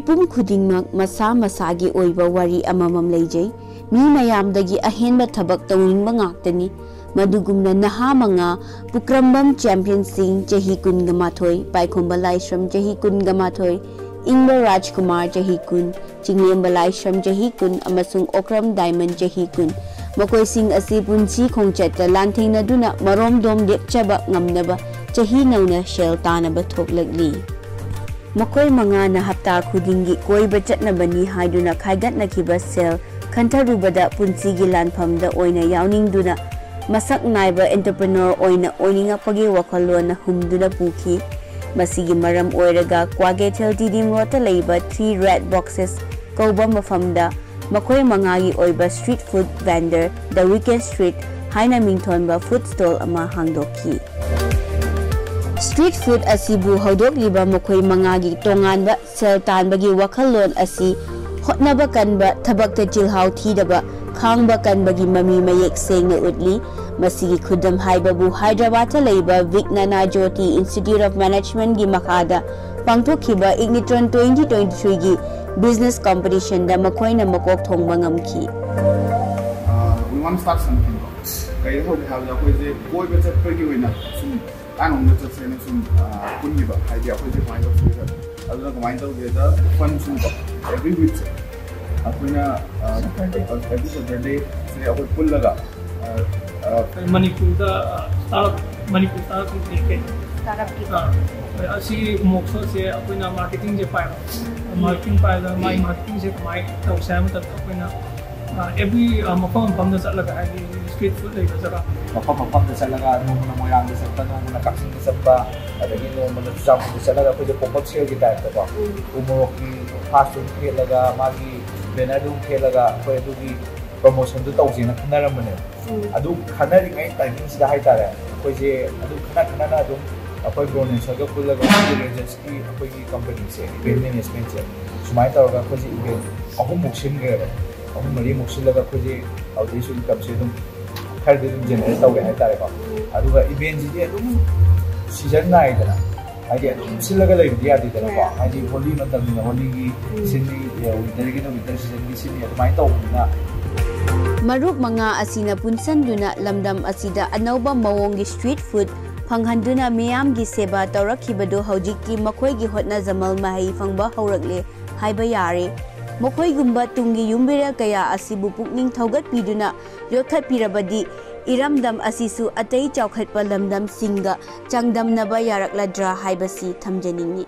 Mipum khudingmak masa masagi oiba wari amamam leijai mi mayamdagi ahenba thabak tawingba ngaktani madugumna naha manga pukrambam champion sing jahi kun gamathoi paikhomba laishram jahi kun gamathoi ingba rajkumar jahi kun chinglemba laishram jahi kun amasung okram diamond jahi kun makoi sing asi punchi khongchatta lanthengna duna marom dom lepchaba ngamnaba jahi nauna shel tanaba thoklakli makoi manga na hapta khudingi koiba chatnabani haiduna khaigatnakiba sel khantarubada punchigi lanphamda oina yawningduna masak naiba entrepreneur oina oiningapagi wakhalona humduna puki masigi maram oiraga Kwagetel Didim Rota leiba 3 red boxes kauba mafamda makoi mangagi oiba street food vendor the weekend street haina mingthonba food stall ama hangdoki street food asibu hodokliba makoi mangagi tonganba sel tanbagi wakhalon asi hotnaba kanba thabakta jilhau thidaba khangba kanbagi mami mayek sengna utli masigi khudam haibabu Hyderabad leiba Vignana Jyoti Institute of Management gi makhada pangthokhiba Ignitron 2023 gi business competition da makoina makok thongba ngamki we want to start something kai ho ha ja koi je koi be chat pagi hoina sum anong na chat se na sum kunniba idea koi je find out se aduna combine to ge da fun sum every week apuna every Saturday se apoi pullaga manipur da startup ki asi mokso se apuna marketing je pai marketing pai da my marketing se mai tau sam ta apuna every mafam da chatlaga ai street food lei da mafam da chatlaga no moyang da sabta no na kapsing da sabta adagi no man jam da chatlaga ko je pop up sale ki type ta ba umoro ki fast food khelaga magi banner dum khelaga ko edugi promotion du tawjina khanaramane adu khanari ngai timing sida hai tare koi je adu khana na adu apoi gronen saga pullaga agency ki apoi ki company se event management se sumai tawga ko je event ahum muksin ge ahum mari muksin laga ko je audi su income se dum khar de dum generate tawge hai tare ba adu ga event ji adu season nai dana ai adu silaga lai dia di dana ba ai holy matam ni holy gi sinni winter gi no winter season gi sinni adu mai tawna Marup manga asina punsanduna lamdam asida anauba mawongi street food phanghanduna miyamgi seba tawrakhibado hojikki makhoigi hotna jamal mahai phangba haurakle haiba yare mokhoi gumba tungi yumbira kaya asibu pukning thaugat piduna yothat pirabadi iramdam asisu atei chaukhatpa lamdam singa changdamnaba yarakladra haibasi thamjaningi